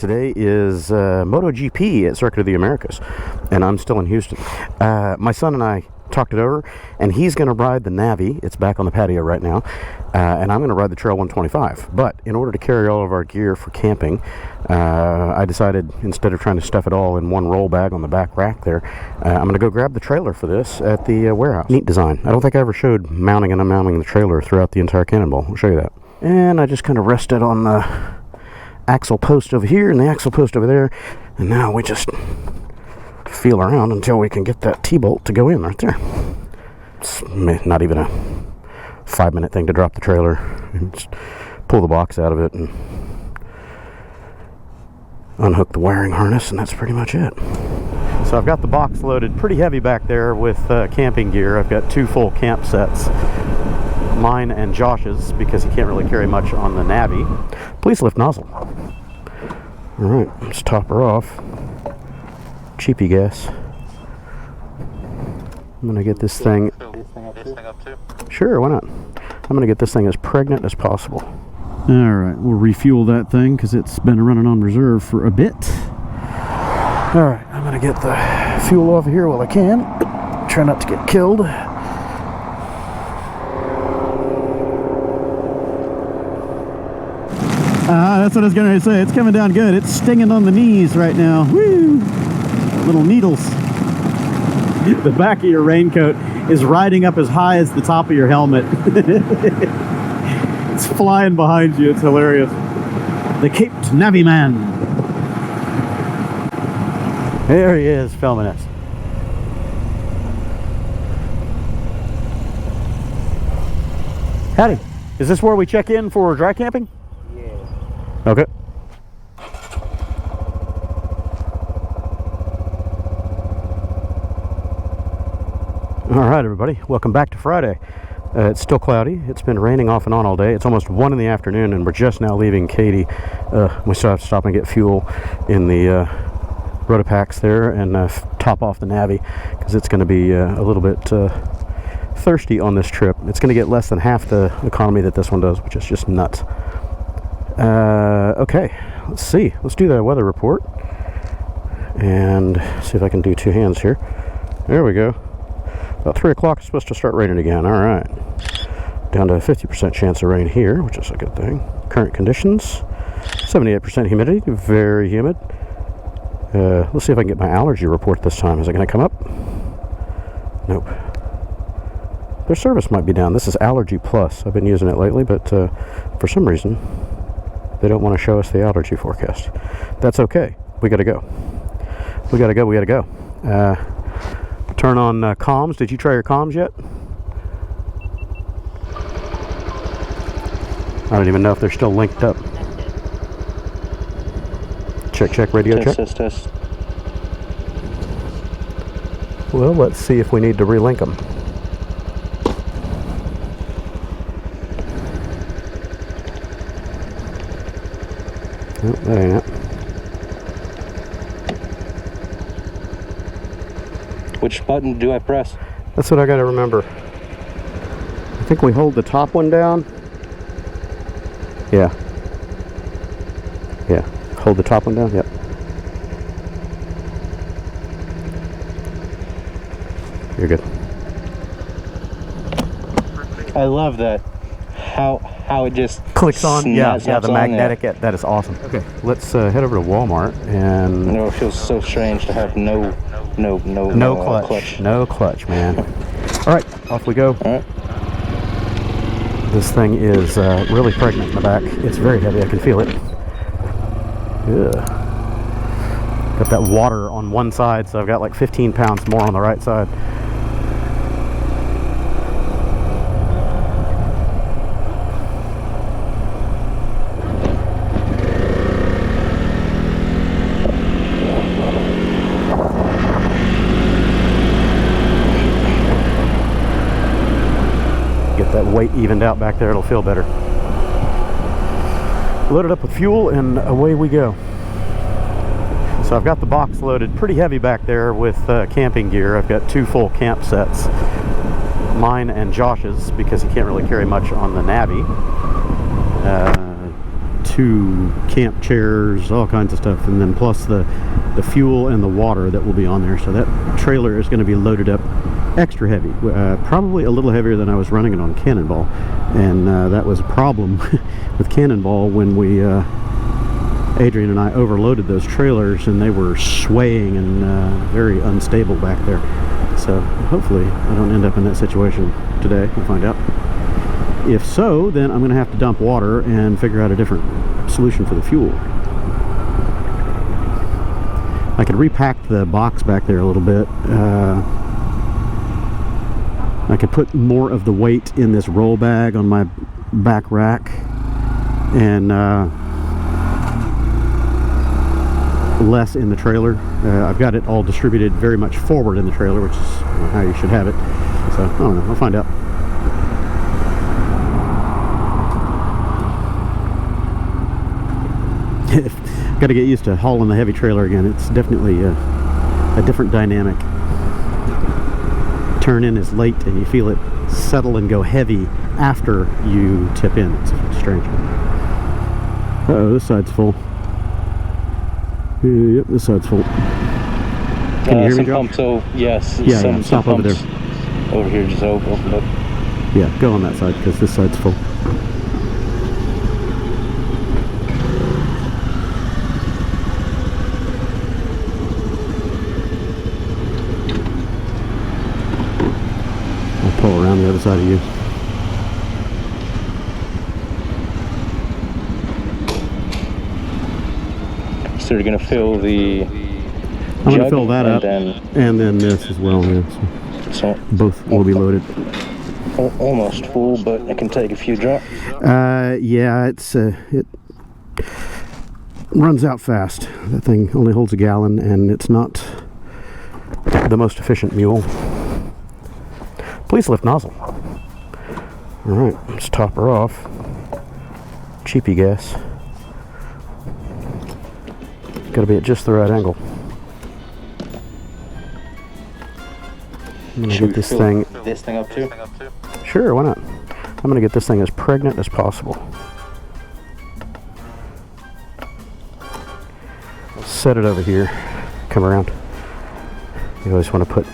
Today is MotoGP at Circuit of the Americas, and I'm still in Houston. My son and I talked it over, and he's going to ride the Navi. It's back on the patio right now, and I'm going to ride the Trail 125. But in order to carry all of our gear for camping, I decided, instead of trying to stuff it all in one roll bag on the back rack there, I'm going to go grab the trailer for this at the warehouse. Neat design. I don't think I ever showed mounting and unmounting the trailer throughout the entire Cannonball. I'll show you that. And I just kind of rested on the axle post over here and the axle post over there, and now we just feel around until we can get that T-bolt to go in right there. It's not even a 5-minute thing to drop the trailer and just pull the box out of it and unhook the wiring harness, and that's pretty much it. So I've got the box loaded pretty heavy back there with camping gear. I've got 2 full camp sets, mine and Josh's, because he can't really carry much on the Navi. Please lift nozzle. Alright, let's top her off. Cheapy gas. I'm gonna get this thing. Sure, why not? I'm gonna get this thing as pregnant as possible. Alright, we'll refuel that thing because it's been running on reserve for a bit. Alright, I'm gonna get the fuel off of here while I can. Try not to get killed. That's what I was going to say. It's coming down good. It's stinging on the knees right now. Woo! Little needles. The back of your raincoat is riding up as high as the top of your helmet. It's flying behind you. It's hilarious. The Caped Navi-man. There he is, filming us. Howdy. Is this where we check in for dry camping? Okay. All right, everybody. Welcome back to Friday. It's still cloudy. It's been raining off and on all day. It's almost 1 in the afternoon, and we're just now leaving Katy. We still have to stop and get fuel in the RotaPax there and top off the Navi, because it's going to be a little bit thirsty on this trip. It's going to get less than half the economy that this one does, which is just nuts. Okay, let's see. Let's do the weather report and see if I can do 2 hands here. There we go. About 3 o'clock it's supposed to start raining again. All right, down to a 50% chance of rain here, which is a good thing. Current conditions, 78% humidity, very humid. Let's see if I can get my allergy report this time. Is it going to come up? Nope. Their service might be down. This is Allergy Plus. I've been using it lately, but for some reason they don't want to show us the allergy forecast. That's okay. We gotta go. We gotta go. Turn on comms. Did you try your comms yet? I don't even know if they're still linked up. Check, radio check. Test. Well, let's see if we need to relink them. Oh, that ain't it. Which button do I press? That's what I gotta remember. I think we hold the top one down. Yeah. Hold the top one down. Yep. You're good. I love that. How it just clicks on. Yeah, the magnetic. Yeah. That is awesome. Okay, let's head over to Walmart and. You know, it feels so strange to have no clutch. No clutch, man. All right, off we go. All right. This thing is really pregnant in the back. It's very heavy. I can feel it. Yeah. Got that water on one side, so I've got like 15 pounds more on the right side. That weight evened out back there, it'll feel better. Loaded up with fuel and away we go. So I've got the box loaded pretty heavy back there with camping gear. I've got 2 full camp sets, mine and Josh's, because he can't really carry much on the Navi. 2 camp chairs, all kinds of stuff, and then plus the fuel and the water that will be on there. So that trailer is going to be loaded up extra heavy, probably a little heavier than I was running it on Cannonball, and that was a problem with Cannonball when we Adrian and I overloaded those trailers, and they were swaying and very unstable back there. So hopefully I don't end up in that situation today. We'll find out. If so, then I'm going to have to dump water and figure out a different solution for the fuel. I could repack the box back there a little bit. I could put more of the weight in this roll bag on my back rack, and less in the trailer. I've got it all distributed very much forward in the trailer, which is how you should have it. So I don't know, I'll find out. Got to get used to hauling the heavy trailer again. It's definitely a different dynamic. Turn in is late and you feel it settle and go heavy after you tip in. It's strange. Uh-oh, this side's full. Yep, this side's full. Can you hear me, Joe? So yes. Yeah, stop over there. Over here, just open up. Yeah, go on that side because this side's full. I'll pull around the other side of you. So you're gonna fill the. I'm going to fill that up, and then this as well. Yeah, so both will be loaded. Almost full, but it can take a few drops. Yeah, it runs out fast. That thing only holds a gallon, and it's not the most efficient mule. Please lift nozzle. All right, let's top her off. Cheapy gas. Got to be at just the right angle. I'm gonna get this thing up too? Sure, why not? I'm gonna get this thing as pregnant as possible. Set it over here. Come around. You always want to put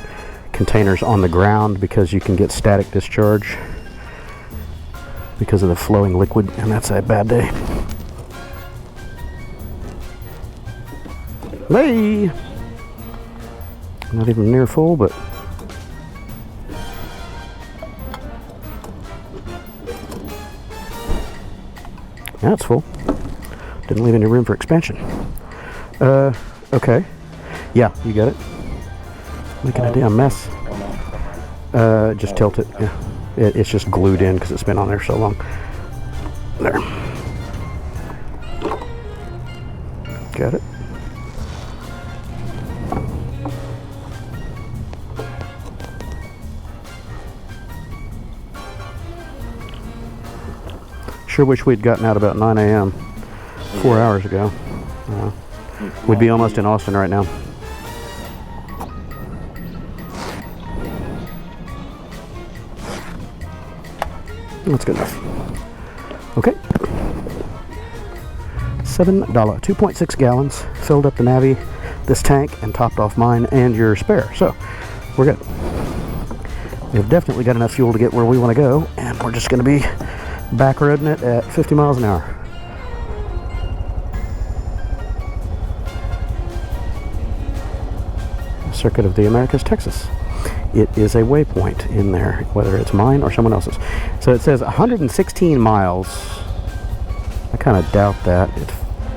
containers on the ground because you can get static discharge because of the flowing liquid, and that's a bad day. Hey! Not even near full, but now it's full. Didn't leave any room for expansion. Okay. Yeah, you got it. Making a damn mess. Just tilt it. Yeah. It's just glued in because it's been on there so long. There. Got it. Sure wish we'd gotten out about 9 a.m. 4 hours ago. We'd be almost in Austin right now. That's good enough. Okay. $7, 2.6 gallons. Filled up the Navi, this tank, and topped off mine and your spare. So, we're good. We've definitely got enough fuel to get where we want to go, and we're just going to be back-roading it at 50 miles an hour. Circuit of the Americas, Texas. It is a waypoint in there, whether it's mine or someone else's. So it says 116 miles. I kind of doubt that. It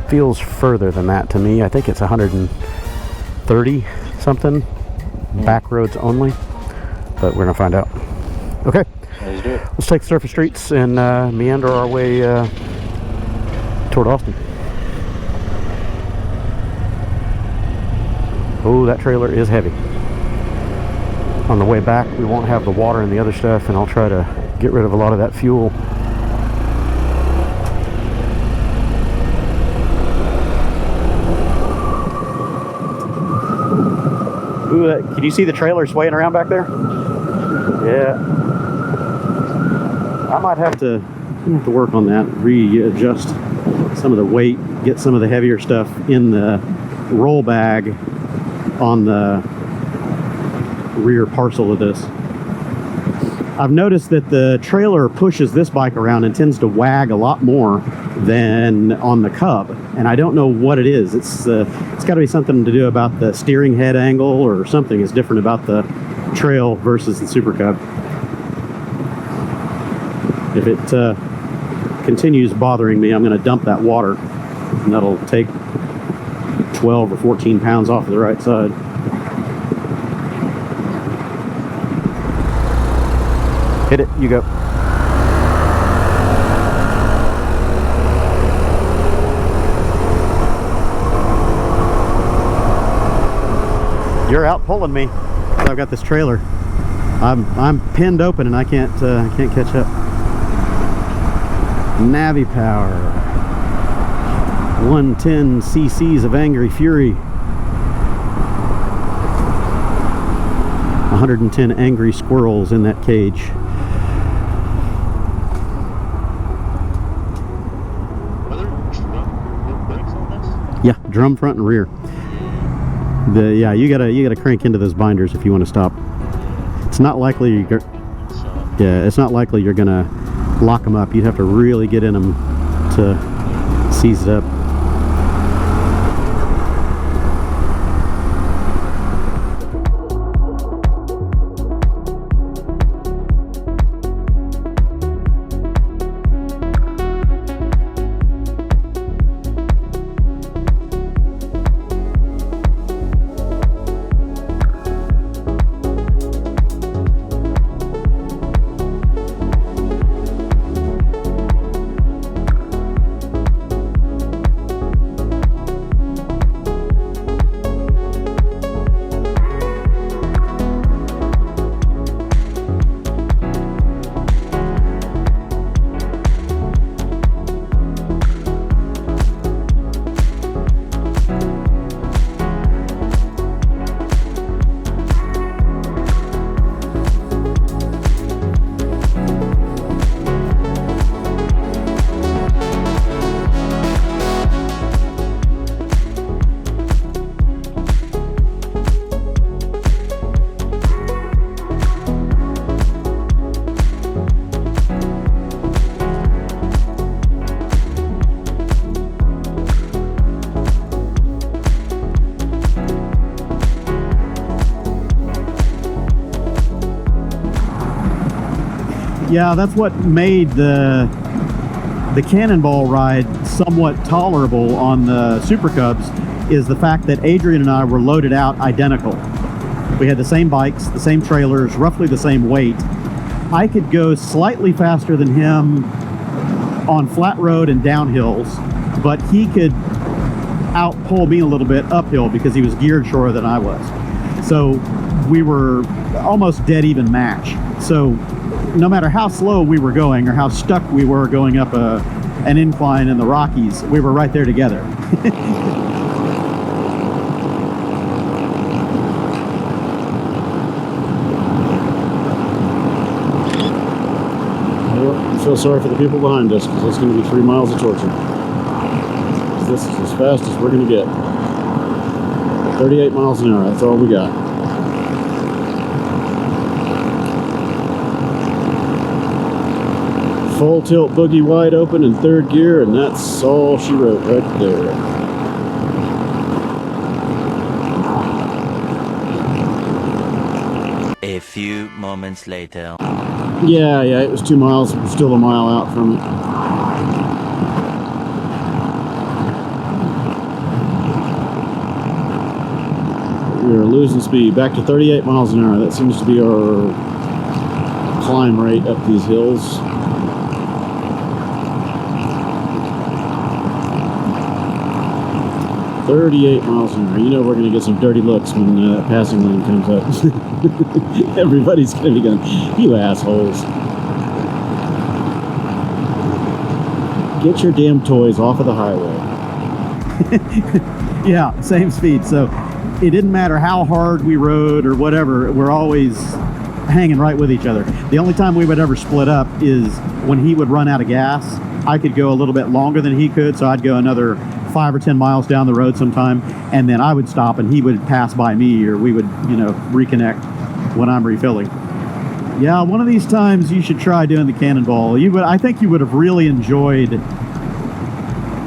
feels further than that to me. I think it's 130 something. Back roads only. But we're going to find out. Okay. Let's do it. Let's take the surface streets and meander our way toward Austin. Oh, that trailer is heavy. On the way back, we won't have the water and the other stuff, and I'll try to get rid of a lot of that fuel. Ooh, can you see the trailer swaying around back there? Yeah. I might have to work on that, readjust some of the weight, get some of the heavier stuff in the roll bag on the rear parcel of this. I've noticed that the trailer pushes this bike around and tends to wag a lot more than on the Cub, and I don't know what it is. It's got to be something to do about the steering head angle, or something is different about the Trail versus the Super Cub. If it continues bothering me, I'm going to dump that water, and that'll take 12 or 14 pounds off of the right side. Hit it, you go. You're out pulling me. I've got this trailer. I'm pinned open and I can't catch up. Navi power. 110 cc's of angry fury. 110 angry squirrels in that cage. Yeah, drum front and rear. Yeah, you gotta crank into those binders if you want to stop. It's not likely it's not likely you're gonna lock them up. You'd have to really get in them to seize it up. Yeah, that's what made the Cannonball ride somewhat tolerable on the Super Cubs, is the fact that Adrian and I were loaded out identical. We had the same bikes, the same trailers, roughly the same weight. I could go slightly faster than him on flat road and downhills, but he could out-pull me a little bit uphill because he was geared shorter than I was. So we were almost dead even match. So no matter how slow we were going or how stuck we were going up an incline in the Rockies, we were right there together. I feel sorry for the people behind us, because it's going to be 3 miles of torture. This is as fast as we're going to get. 38 miles an hour, that's all we got. Full tilt boogie wide open in third gear, and that's all she wrote right there. A few moments later. Yeah, it was 2 miles. We're still a mile out from it. We're losing speed. Back to 38 miles an hour. That seems to be our climb rate up these hills. $38 miles an hour. You know we're going to get some dirty looks when that passing lane comes up. Everybody's going to be going, "You assholes. Get your damn toys off of the highway." Yeah, same speed. So it didn't matter how hard we rode or whatever, we're always hanging right with each other. The only time we would ever split up is when he would run out of gas I could go a little bit longer than he could, so I'd go another 5 or 10 miles down the road sometime, and then I would stop and he would pass by me, or we would, you know, reconnect when I'm refilling. Yeah, one of these times you should try doing the Cannonball. I think you would have really enjoyed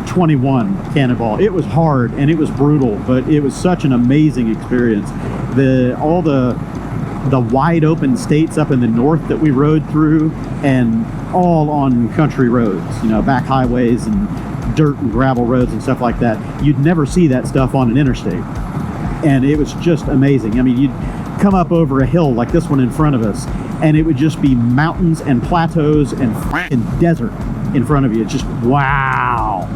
21 Cannonball. It was hard and it was brutal, but it was such an amazing experience. All the wide open states up in the north that we rode through, and all on country roads, you know, back highways and dirt and gravel roads and stuff like that. You'd never see that stuff on an interstate, and it was just amazing. I mean, you'd come up over a hill like this one in front of us, and it would just be mountains and plateaus and freaking desert in front of you. It's just wow.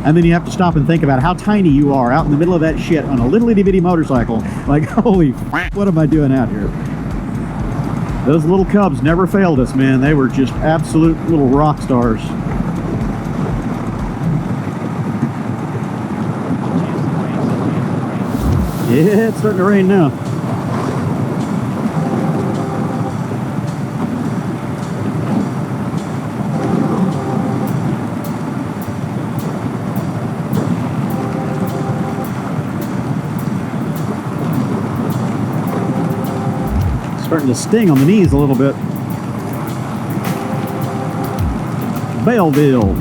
And then you have to stop and think about how tiny you are out in the middle of that shit on a little itty-bitty motorcycle. Like, holy what am I doing out here? Those little Cubs never failed us, man. They were just absolute little rock stars. Yeah, it's starting to rain now. Starting to sting on the knees a little bit. Bellville.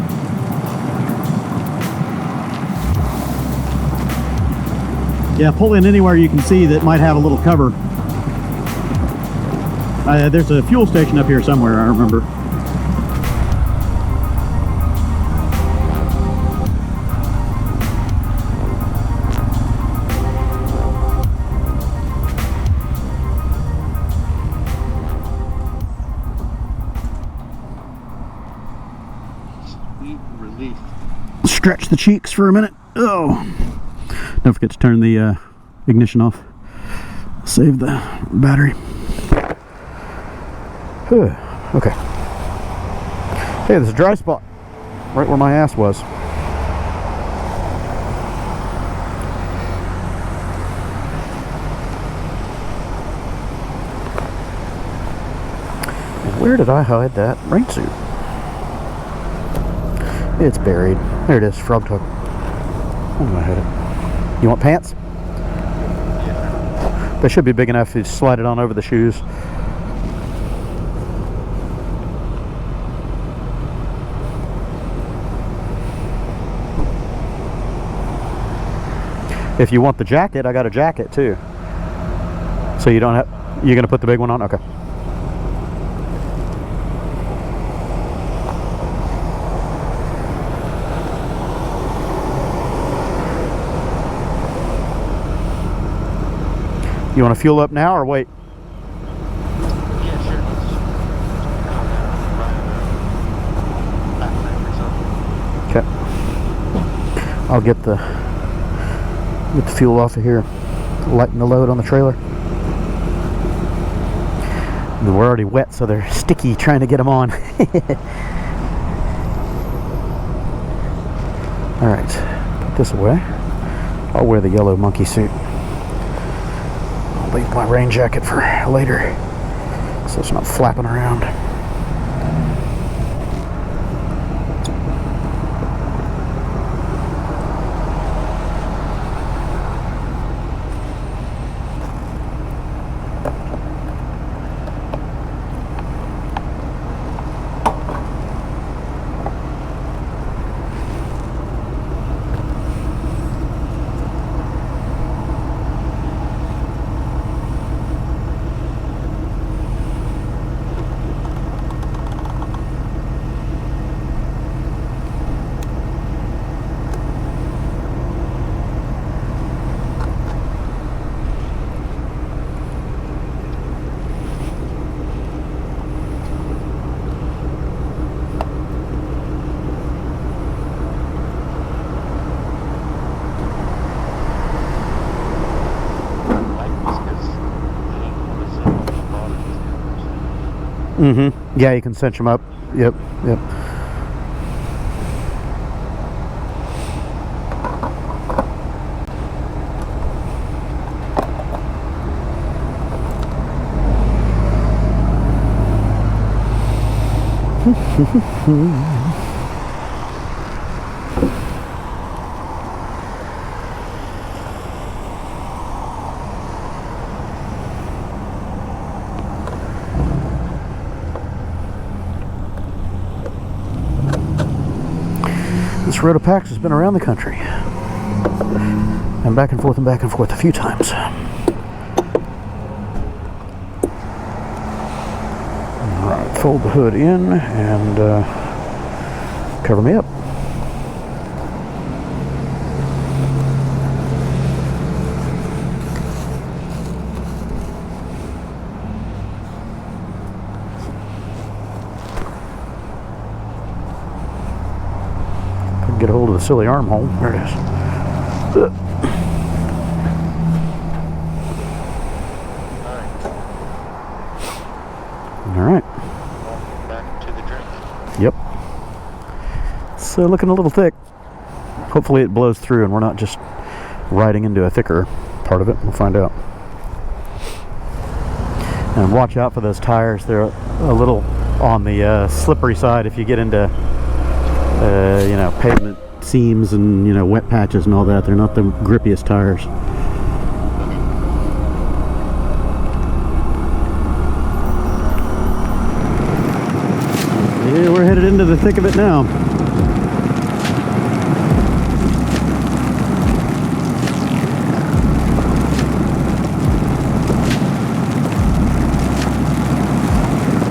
Yeah, pull in anywhere you can see that might have a little cover. There's a fuel station up here somewhere, I remember. Stretch the cheeks for a minute. Oh, don't forget to turn the ignition off. Save the battery. Okay. Hey, there's a dry spot right where my ass was. And where did I hide that rain suit? It's buried. There it is, frog tuck. I'm gonna hide it. You want pants? Yeah. They should be big enough to slide it on over the shoes. If you want the jacket, I got a jacket too. So you don't have, you're gonna put the big one on? Okay. You want to fuel up now or wait? Yeah, sure. Okay. I'll get the fuel off of here, lighten the load on the trailer. And we're already wet, so they're sticky trying to get them on. All right, put this away. I'll wear the yellow monkey suit. I'll leave my rain jacket for later, so it's not flapping around. Mm-hmm. Yeah, you can cinch them up. Yep, yep. This Rotapax has been around the country. And back and forth a few times. Alright, fold the hood in and cover me up. Get a hold of the silly armhole. There it is. All right. Back to the drink. Yep. It's looking a little thick. Hopefully it blows through and we're not just riding into a thicker part of it. We'll find out. And watch out for those tires. They're a little on the slippery side if you get into you know, pavement seams and, you know, wet patches and all that. They're not the grippiest tires. Yeah, we're headed into the thick of it now.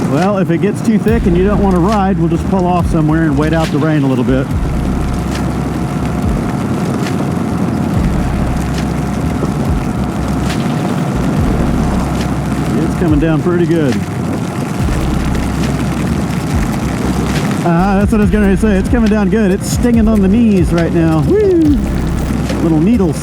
Well, if it gets too thick and you don't want to ride, we'll just pull off somewhere and wait out the rain a little bit. It's coming down pretty good. That's what I was going to say. It's coming down good. It's stinging on the knees right now. Woo! Little needles.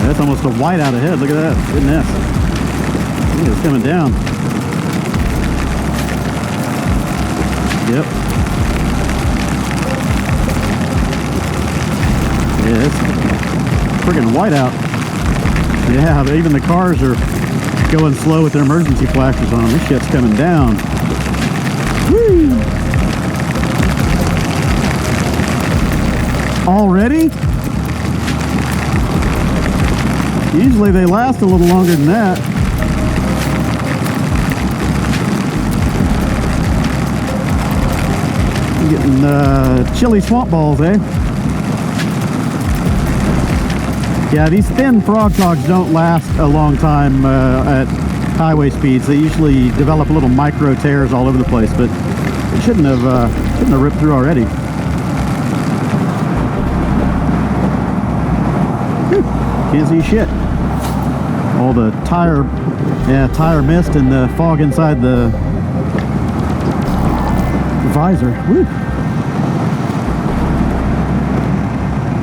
That's almost a whiteout ahead. Look at that. Goodness. Look, it's coming down. Yep. Yeah, it's friggin' whiteout. Yeah, but even the cars are going slow with their emergency flashers on. This shit's coming down. Woo! Already? Usually they last a little longer than that. I'm getting chili swamp balls, eh? Yeah, these thin frog togs don't last a long time at highway speeds. They usually develop little micro tears all over the place, but it shouldn't have ripped through already. Whew, can't see shit. All the tire mist and the fog inside the visor. Woo.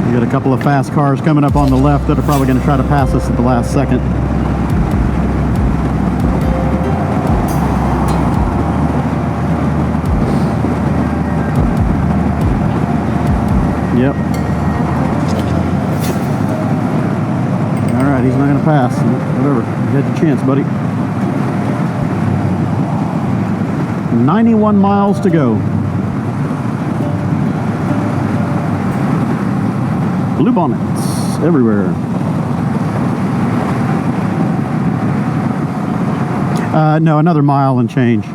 We got a couple of fast cars coming up on the left that are probably going to try to pass us at the last second. Yep. Alright, he's not going to pass. Whatever. You had your chance, buddy. 91 miles to go. Bluebonnets everywhere. No, another mile and change.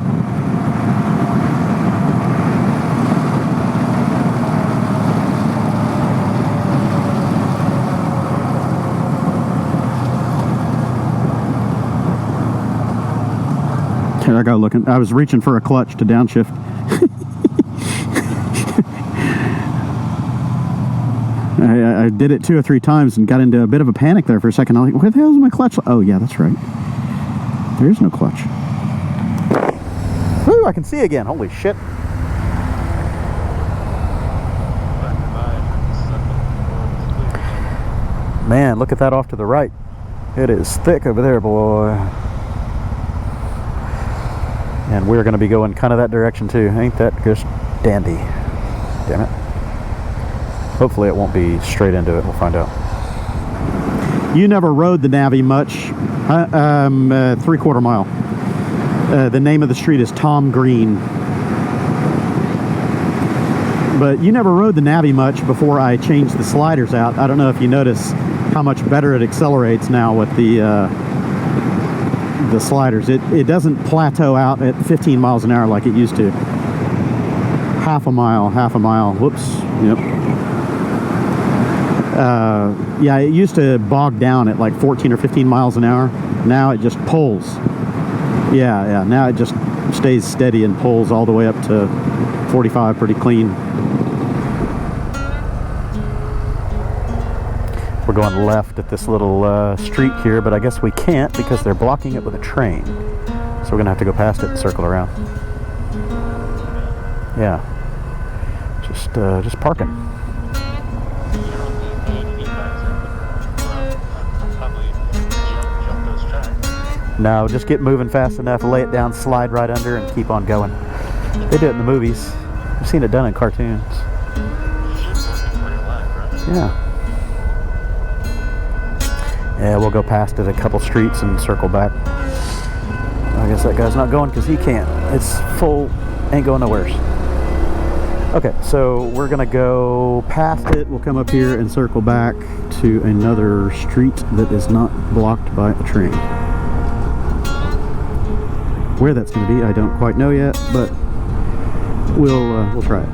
Here I go looking. I was reaching for a clutch to downshift. I did it 2 or 3 times and got into a bit of a panic there for a second. I'm like, where the hell is my clutch? Oh, yeah, that's right. There's no clutch. Woo, I can see again. Holy shit. Man, look at that off to the right. It is thick over there, boy. And we're going to be going kind of that direction too. Ain't that just dandy? Damn it. Hopefully it won't be straight into it. We'll find out. You never rode the Navi much. 3/4 mile. The name of the street is Tom Green. But you never rode the Navi much before I changed the sliders out. I don't know if you notice how much better it accelerates now with the sliders. It doesn't plateau out at 15 miles an hour like it used to. Half a mile. Whoops. Yep. Yeah, it used to bog down at like 14 or 15 miles an hour. Now it just pulls. Yeah. Now it just stays steady and pulls all the way up to 45 pretty clean. We're going left at this little street here, but I guess we can't because they're blocking it with a train. So we're gonna have to go past it and circle around. Yeah, just parking. No, just get moving fast enough, lay it down, slide right under, and keep on going. They do it in the movies. I've seen it done in cartoons. Yeah. Yeah, we'll go past it a couple streets and circle back. I guess that guy's not going because he can't. It's full, ain't going nowhere. Okay, so we're gonna go past it. We'll come up here and circle back to another street that is not blocked by a train. Where that's gonna be, I don't quite know yet, but we'll try it.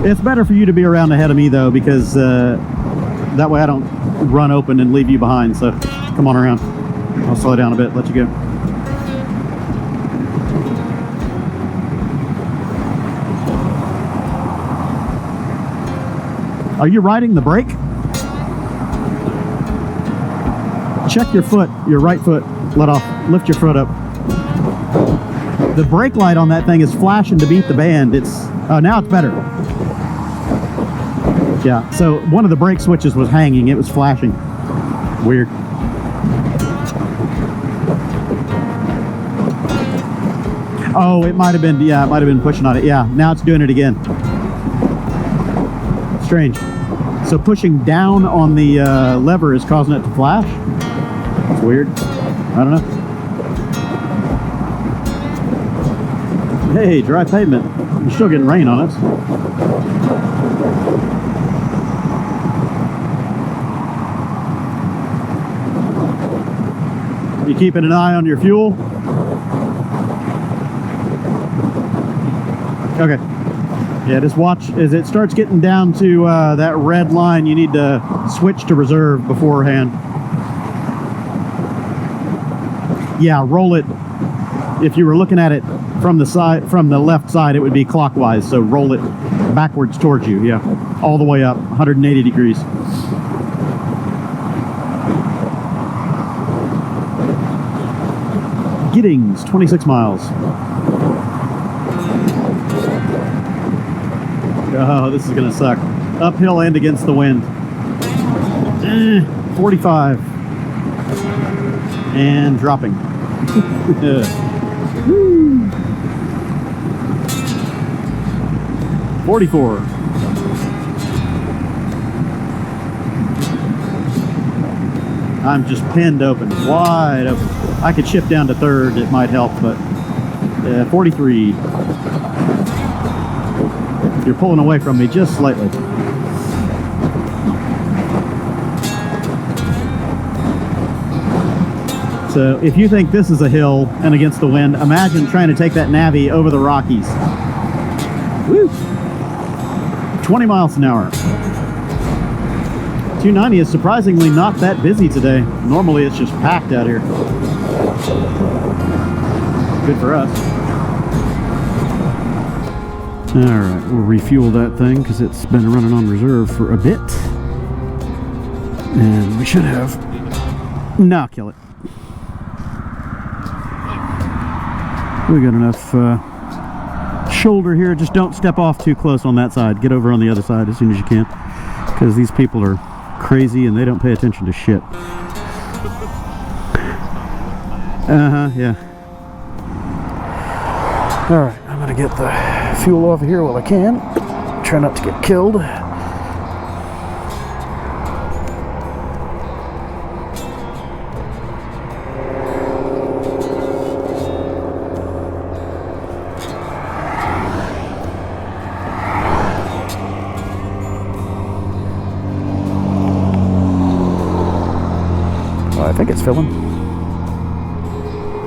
It's better for you to be around ahead of me though, because that way I don't run open and leave you behind. So come on around. I'll slow down a bit, let you go. Are you riding the brake? Check your foot, your right foot. Let off. Lift your foot up. The brake light on that thing is flashing to beat the band. Oh, now it's better. Yeah, so one of the brake switches was hanging. It was flashing. Weird. Oh, it might have been, yeah, it might have been pushing on it. Yeah, now it's doing it again. Strange. So pushing down on the lever is causing it to flash? It's weird. I don't know. Hey, dry pavement. You're still getting rain on us. You keeping an eye on your fuel? Okay. Yeah, just watch as it starts getting down to that red line. You need to switch to reserve beforehand. Yeah, roll it. If you were looking at it from the side, from the left side, it would be clockwise. So roll it backwards towards you. Yeah, all the way up, 180 degrees. Giddings, 26 miles. Oh, this is gonna suck. Uphill and against the wind. 45. And dropping. 44. I'm just pinned open, wide open. I could shift down to third, it might help, but 43. You're pulling away from me just slightly. So if you think this is a hill and against the wind, imagine trying to take that Navi over the Rockies. Woo! 20 miles an hour. 290 is surprisingly not that busy today. Normally it's just packed out here. Good for us. Alright, we'll refuel that thing because it's been running on reserve for a bit. And we should have... No, kill it. We got enough shoulder here. Just don't step off too close on that side. Get over on the other side as soon as you can, because these people are crazy and they don't pay attention to shit. Yeah. Alright, I'm gonna get the fuel off of here while I can. Try not to get killed. think it's filling.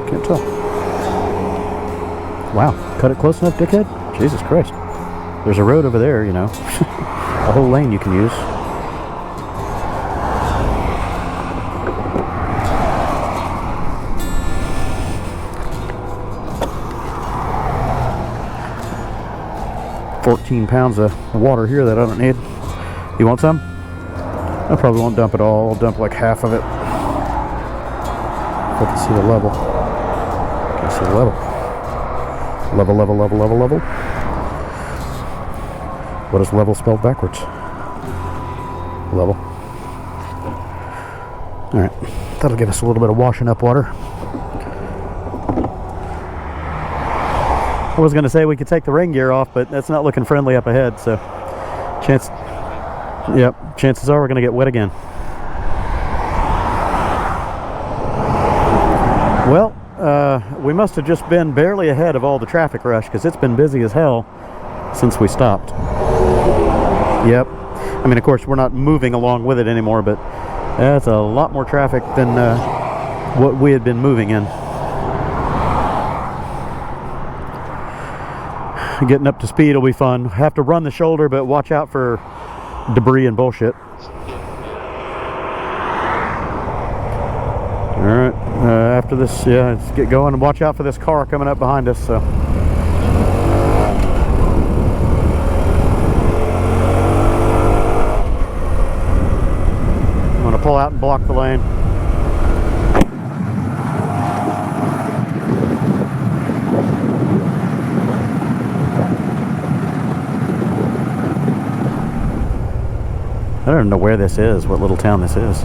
Can't tell. Wow, cut it close enough, dickhead? Jesus Christ. There's a road over there, you know. A whole lane you can use. £14 of water here that I don't need. You want some? I probably won't dump it all. I'll dump like half of it. If I can see the level. Can I see the level? Level, level, level, level, level. What is level spelled backwards? Level. Alright. That'll give us a little bit of washing up water. I was going to say we could take the rain gear off, but that's not looking friendly up ahead, so chances are we're going to get wet again. Well, we must have just been barely ahead of all the traffic rush, because it's been busy as hell since we stopped. Yep. I mean, of course, we're not moving along with it anymore, but that's a lot more traffic than what we had been moving in. Getting up to speed will be fun. Have to run the shoulder, but watch out for debris and bullshit. Alright, after this, yeah, let's get going and watch out for this car coming up behind us. So I'm going to pull out and block the lane. I don't know where this is, what little town this is.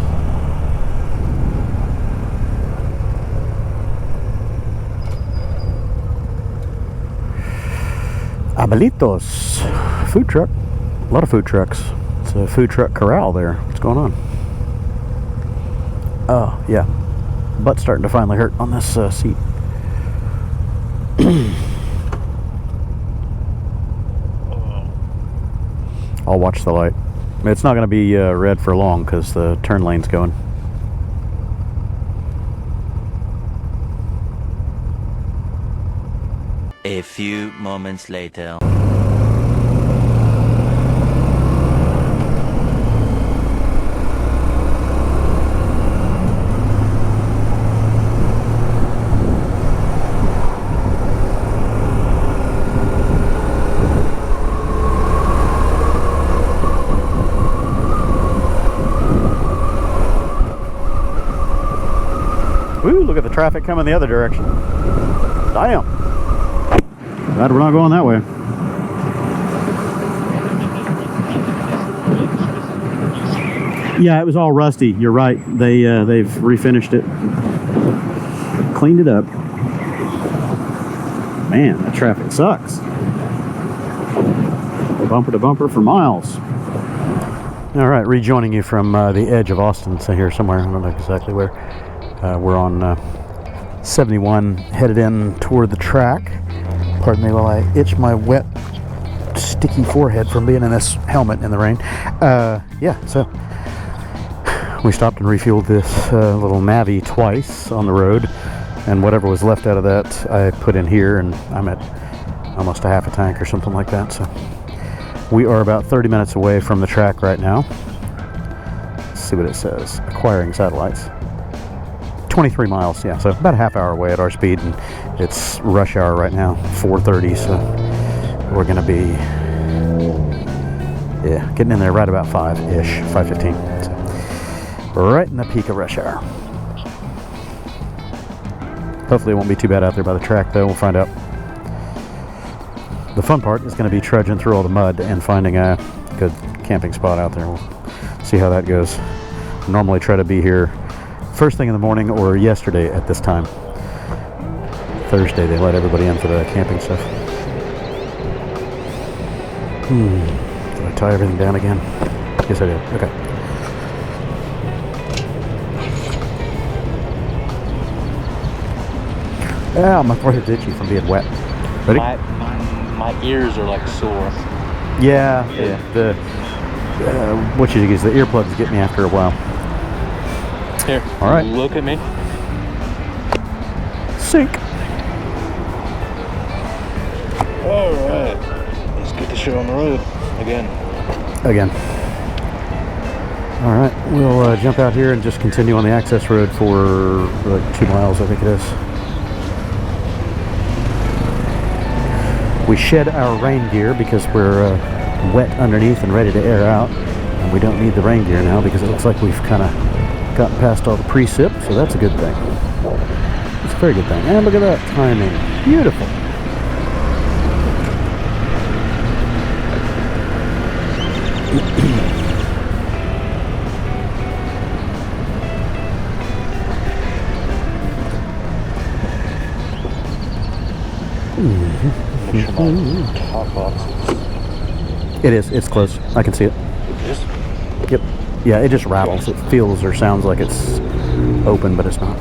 Abuelitos. Food truck. A lot of food trucks. It's a food truck corral there. What's going on? Oh, yeah. Butt's starting to finally hurt on this seat. I'll watch the light. It's not going to be red for long because the turn lane's going. A few moments later. Ooh, look at the traffic coming the other direction. Damn. Glad we're not going that way. Yeah, it was all rusty. You're right. They've refinished it. Cleaned it up. Man, that traffic sucks. Bumper to bumper for miles. All right, rejoining you from the edge of Austin, so here somewhere. I don't know exactly where. We're on 71, headed in toward the track. Pardon me while I itch my wet, sticky forehead from being in this helmet in the rain. Yeah, so we stopped and refueled this little Navi twice on the road, and whatever was left out of that I put in here, and I'm at almost a half a tank or something like that. So we are about 30 minutes away from the track right now. Let's see what it says. Acquiring satellites. 23 miles, yeah, so about a half hour away at our speed, and it's rush hour right now, 4:30, so we're gonna be, yeah, getting in there right about 5-ish, 5:15, so right in the peak of rush hour. Hopefully it won't be too bad out there by the track, though. We'll find out. The fun part is going to be trudging through all the mud and finding a good camping spot out there. We'll see how that goes. I normally try to be here first thing in the morning, or yesterday at this time. Thursday they let everybody in for the camping stuff. Did I tie everything down again? Yes, I did. Okay. Ah, my throat's itchy from being wet. Ready? My ears are like sore. Yeah. What you use, the earplugs get me after a while. Here. All right. Look at me. Sink. All right. Let's get the show on the road again. All right, we'll jump out here and just continue on the access road for like 2 miles, I think it is. We shed our rain gear because we're wet underneath and ready to air out. And we don't need the rain gear now because it looks like we've kind of gotten past all the precip, so that's a good thing. It's a very good thing. And look at that timing. Beautiful. Make sure my top box is... It is. It's close. I can see it. It is? Yep. Yeah, it just rattles. It feels or sounds like it's open, but it's not.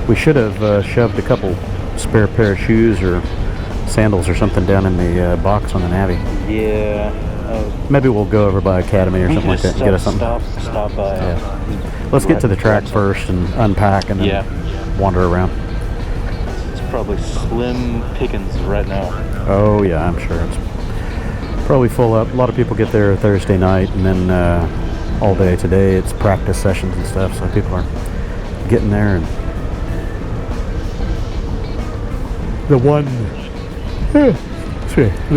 We should have shoved a couple spare pair of shoes or sandals or something down in the box on the Navi. Yeah. Maybe we'll go over by Academy or something like that and get us something. Stop by. Yeah. Let's get to the track first and unpack and then wander around. It's probably slim pickings right now. Oh yeah, I'm sure it's probably full up. A lot of people get there Thursday night and then all day today it's practice sessions and stuff, so people are getting there. And the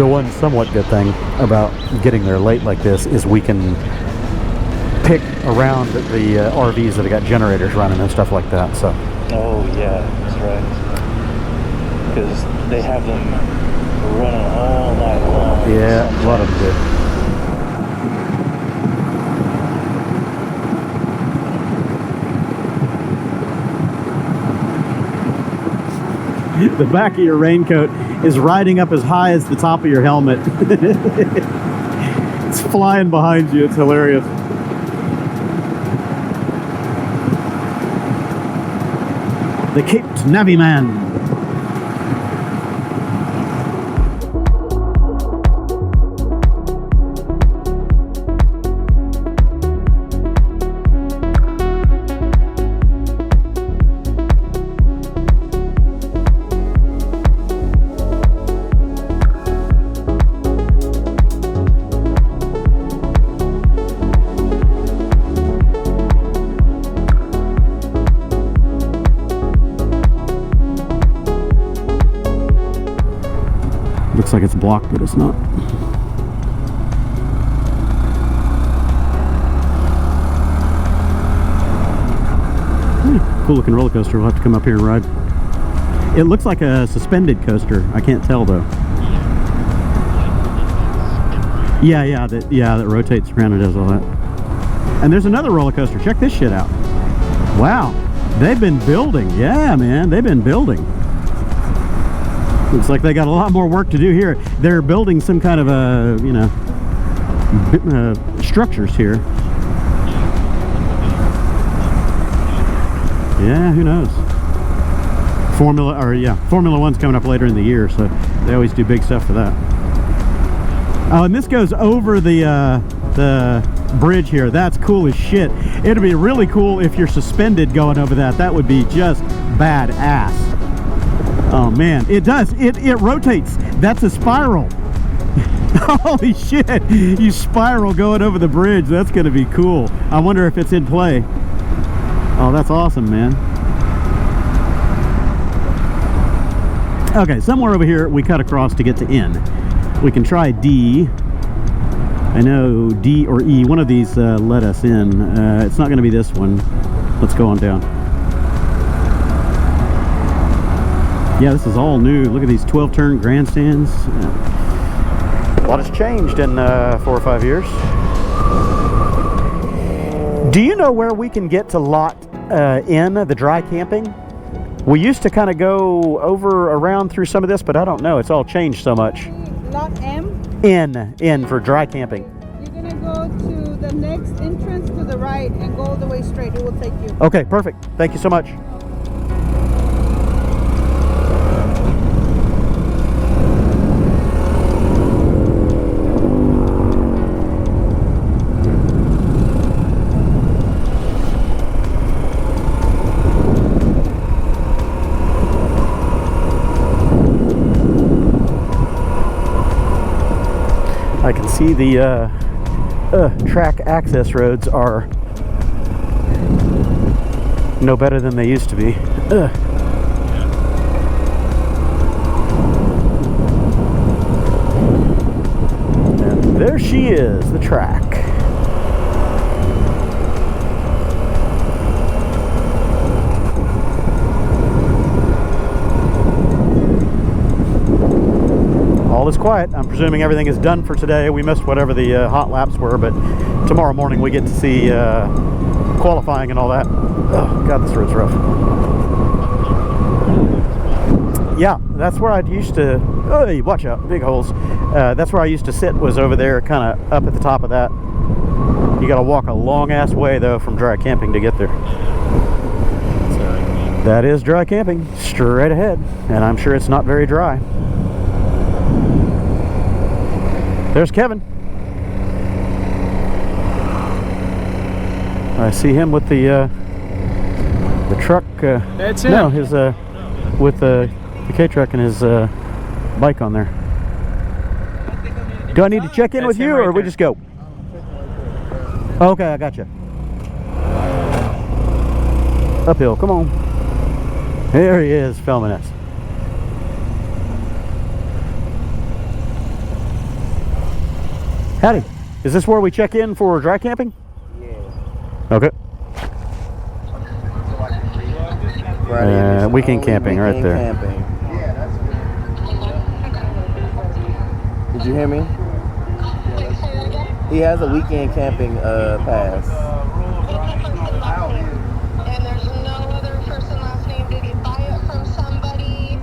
one somewhat good thing about getting there late like this is we can pick around the RVs that have got generators running and stuff like that. So. Oh yeah, that's right. Because they have them running all night long. Yeah, a lot of them do. The back of your raincoat is riding up as high as the top of your helmet. It's flying behind you. It's hilarious. The caped Navi-man. Looks like it's blocked, but it's not. Cool looking roller coaster. We'll have to come up here and ride. It looks like a suspended coaster. I can't tell though. Yeah, that rotates around and does all that. And there's another roller coaster. Check this shit out. Wow, they've been building. Yeah, man, they've been building. Looks like they got a lot more work to do here. They're building some kind of structures here. Yeah, who knows? Formula 1's coming up later in the year, so they always do big stuff for that. Oh, and this goes over the bridge here. That's cool as shit. It'd be really cool if you're suspended going over that. That would be just badass. Oh man, it does. It rotates. That's a spiral. Holy shit! You spiral going over the bridge. That's gonna be cool. I wonder if it's in play. Oh, that's awesome, man. Okay, somewhere over here we cut across to get to N. We can try D. I know D or E. One of these let us in. It's not gonna be this one. Let's go on down. Yeah, this is all new. Look at these 12-turn grandstands. Yeah. A lot has changed in 4 or 5 years. Do you know where we can get to lot N, the dry camping? We used to kind of go over around through some of this, but I don't know. It's all changed so much. Lot M? N for dry camping. You're gonna go to the next entrance to the right and go all the way straight. It will take you. Okay, perfect. Thank you so much. I can see the track access roads are no better than they used to be. And there she is, the track. All is quiet. I'm presuming everything is done for today. We missed whatever the hot laps were, but tomorrow morning we get to see qualifying and all that. Oh God, this road's rough. Yeah, that's where I used to. Oh, watch out, big holes. That's where I used to sit. Was over there, kind of up at the top of that. You got to walk a long ass way though from dry camping to get there. That is dry camping, straight ahead, and I'm sure it's not very dry. There's Kevin. I see him with the truck. That's him. No, his with the K-truck and his bike on there. Do I need to check in with you, or we just go? Okay, I got you. Uphill, come on. There he is, filming us. Howdy. Is this where we check in for dry camping? Yeah. Okay. Weekend camping right there. Camping. Did you hear me? He has a weekend camping pass. And there's no other first and last name. Did he buy it from somebody?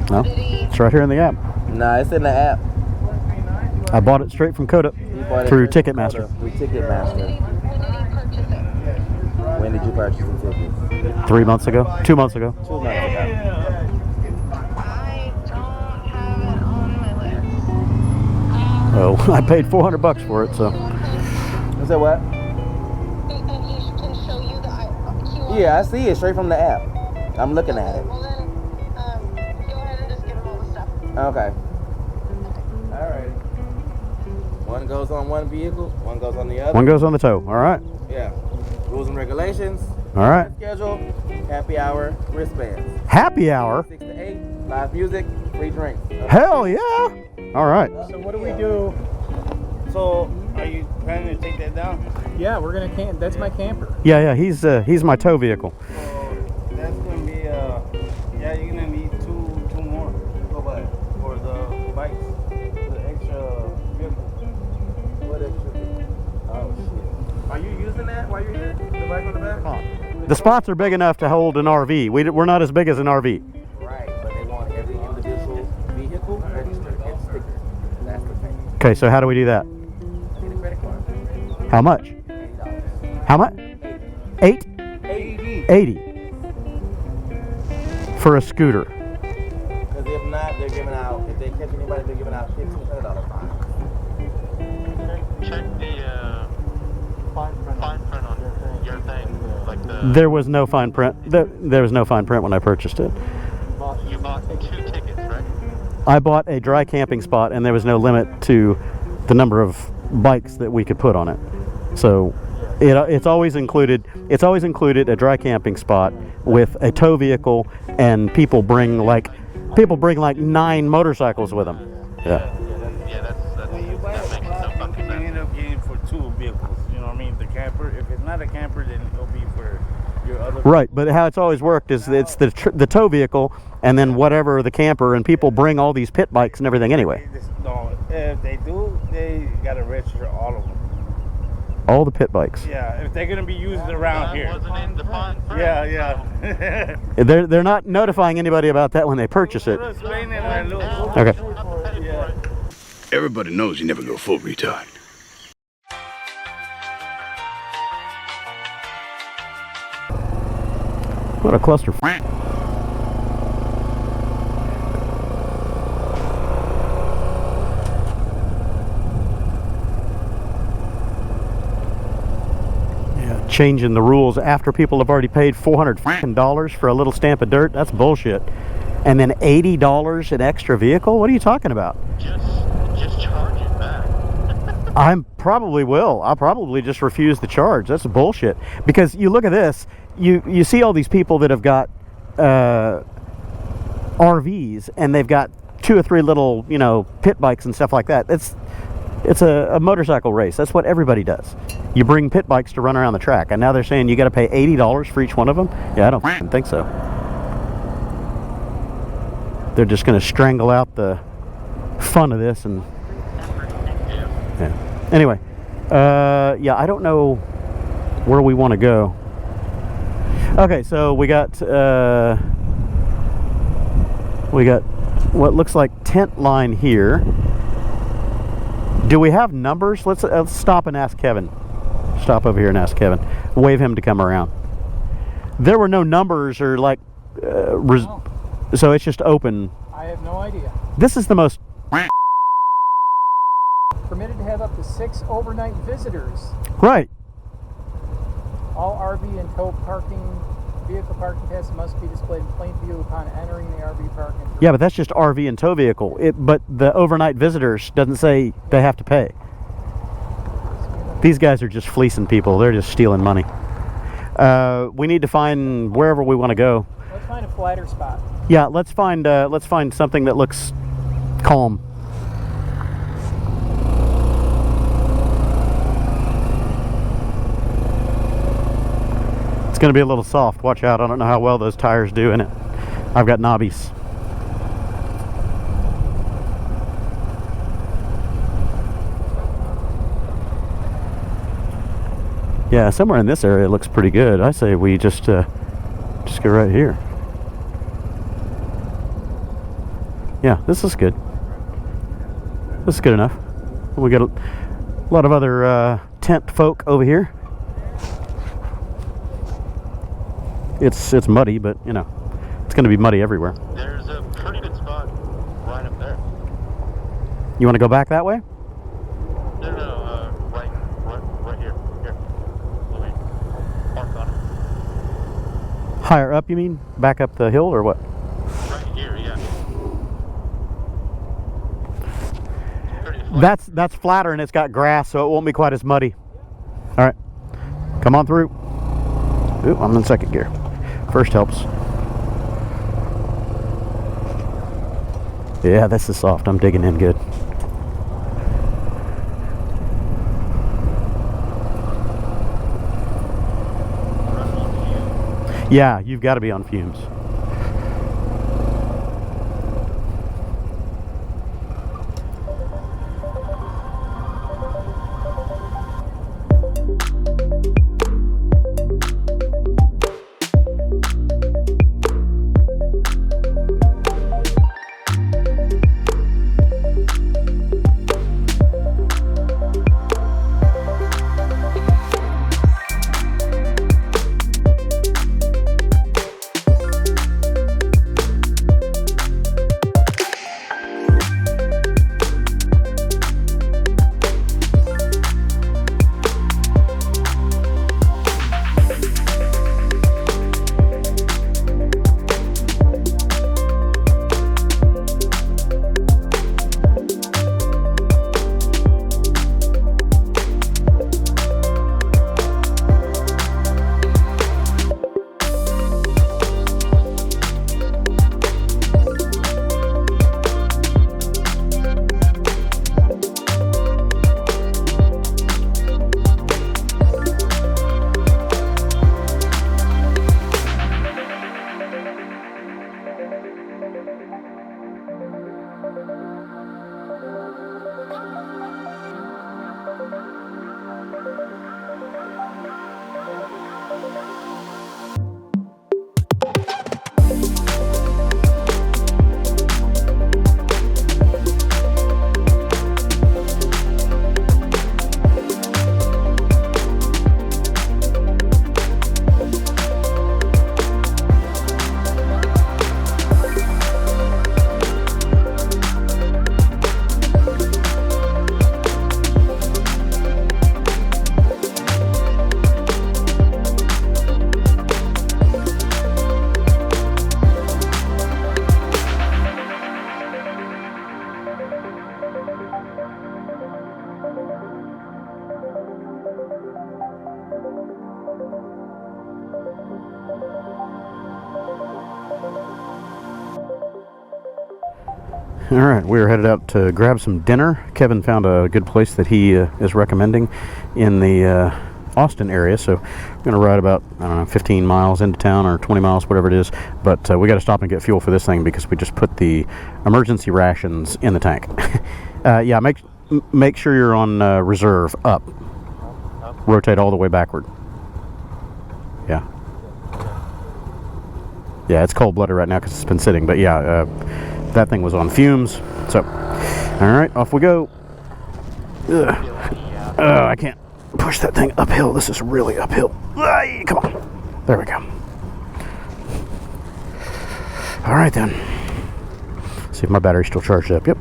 No, it's right here in the app. Nah, it's in the app. I bought it straight from COTA through Ticketmaster. Through Ticketmaster. When did you purchase the tickets? 3 months ago? 2 months ago. 2 months ago. I don't have it on my list. Oh, I paid $400 for it, so. Is that what? And he can show you the QR. Yeah, I see it straight from the app. I'm looking at it. Well then, go ahead and just give him all the stuff. Okay. All right. One goes on one vehicle, one goes on the other. One goes on the tow, all right? Yeah. Rules and regulations. All right. Schedule, happy hour, wristbands. Happy hour? 6 to 8, live music, free drinks. Hell yeah! All right. So what do we do? So, are you planning to take that down? Yeah, we're gonna camp. That's my camper. Yeah, he's my tow vehicle. So, that's gonna be, yeah, you're gonna need two more. For what? For the bikes, the extra vehicle. What extra? Oh shit. Are you using that while you're here? The bike on the back? The spots are big enough to hold an RV. We're not as big as an RV. Right, but they want every individual vehicle registered and sticker. That's the thing. Okay, so how do we do that? I need a credit card. How much? $80. How much? 8? 80. For a scooter. Because if not, they're giving out, if they catch anybody, they're giving out $1,500 fines. Check the fine print on your thing. Like There was no fine print. There was no fine print when I purchased it. you bought 2 tickets, right? I bought a dry camping spot, and there was no limit to the number of bikes that we could put on it. So it's always included. It's always included a dry camping spot with a tow vehicle, and people bring like 9 motorcycles with them. Yeah. That makes no fucking You sense. end up getting for 2 vehicles. You know what I mean? The camper. If it's not a camper, then it'll be for your other. Right, but how it's always worked is it's the tow vehicle, and then whatever the camper, and people bring all these pit bikes and everything anyway. No, if they do, they gotta register all of them. All the pit bikes. Yeah, if they're gonna be used around That here. wasn't in the fine print. Yeah. They're not notifying anybody about that when they purchase it. Explain it in a little. Okay. Yeah. Everybody knows you never go full retard. What a cluster. Yeah, changing the rules after people have already paid $400 for a little stamp of dirt. That's bullshit. And then $80 an extra vehicle? What are you talking about? Just charge it back. I probably will. I'll probably just refuse the charge. That's bullshit. Because you look at this, you see all these people that have got RVs and they've got 2 or 3 little, you know, pit bikes and stuff like that. It's a motorcycle race. That's what everybody does. You bring pit bikes to run around the track, and now they're saying you got to pay $80 for each one of them. Yeah, I don't think so. They're just going to strangle out the fun of this and. Yeah. Anyway, yeah, I don't know where we want to go. Okay, so we got what looks like tent line here. Do we have numbers? Let's stop and ask Kevin. Stop over here and ask Kevin. Wave him to come around. There were no numbers or like, so it's just open. I have no idea. This is the most. Permitted to have up to 6 overnight visitors. Right. All RV and tow vehicle parking passes must be displayed in plain view upon entering the RV parking. Yeah, but that's just RV and tow vehicle. But the overnight visitors doesn't say they have to pay. These guys are just fleecing people. They're just stealing money. We need to find wherever we want to go. Let's find a flatter spot. Yeah, let's find something that looks calm. It's going to be a little soft. Watch out. I don't know how well those tires do in it. I've got knobbies. Yeah, somewhere in this area it looks pretty good. I say we just go right here. Yeah, this is good. This is good enough. We got a lot of other tent folk over here. It's muddy, but you know, it's going to be muddy everywhere. There's a pretty good spot right up there. You want to go back that way? No, right here. Here. Let me park on it. Higher up, you mean? Back up the hill or what? Right here, yeah. Pretty flat. That's flatter and it's got grass, so it won't be quite as muddy. All right, come on through. Ooh, I'm in second gear. First helps. Yeah, this is soft. I'm digging in good. Yeah, you've got to be on fumes. All right, we're headed out to grab some dinner. Kevin found a good place that he is recommending in the Austin area, so we're going to ride about, I don't know, 15 miles into town or 20 miles, whatever it is. But we got to stop and get fuel for this thing because we just put the emergency rations in the tank. Yeah, make sure you're on reserve, up. Rotate all the way backward. Yeah. Yeah, it's cold-blooded right now because it's been sitting, but yeah, that thing was on fumes. So, all right, off we go. I can't push that thing uphill. This is really uphill. Come on. There we go. All right, then. See if my battery's still charged up. Yep.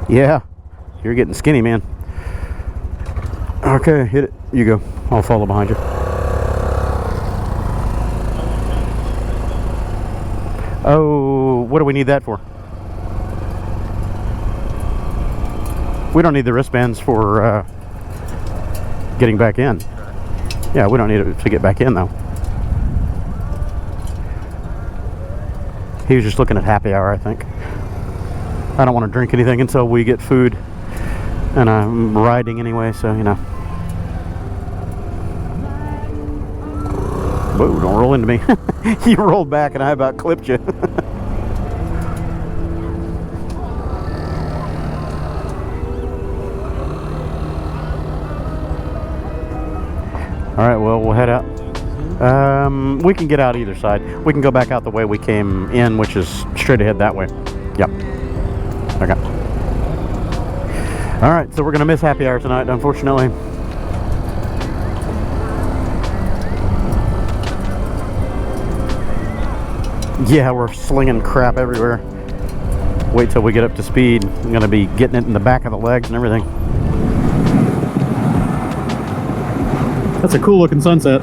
Yeah, you're getting skinny, man. Okay, hit it. You go. I'll follow behind you. Oh, what do we need that for? We don't need the wristbands for getting back in. Yeah, we don't need it to get back in, though. He was just looking at happy hour, I think. I don't want to drink anything until we get food. And I'm riding anyway, so, you know. Whoa, don't roll into me. You rolled back and I about clipped you. Alright, well, we'll head out. We can get out either side. We can go back out the way we came in, which is straight ahead that way. Yep. Okay. Alright, so we're going to miss happy hour tonight, unfortunately. Yeah, we're slinging crap everywhere. Wait till we get up to speed. I'm going to be getting it in the back of the legs and everything. That's a cool looking sunset.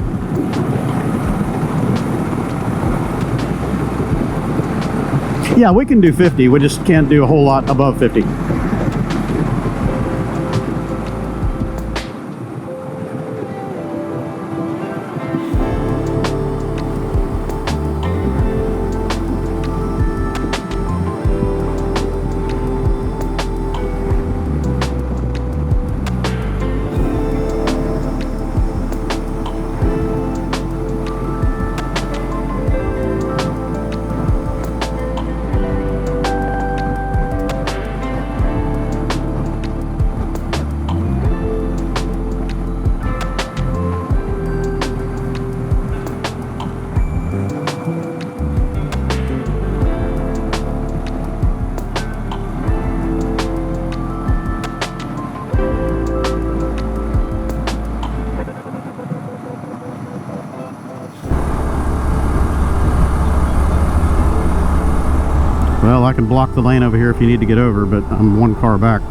Yeah, we can do 50. We just can't do a whole lot above 50. Well, I can block the lane over here if you need to get over, but I'm one car back.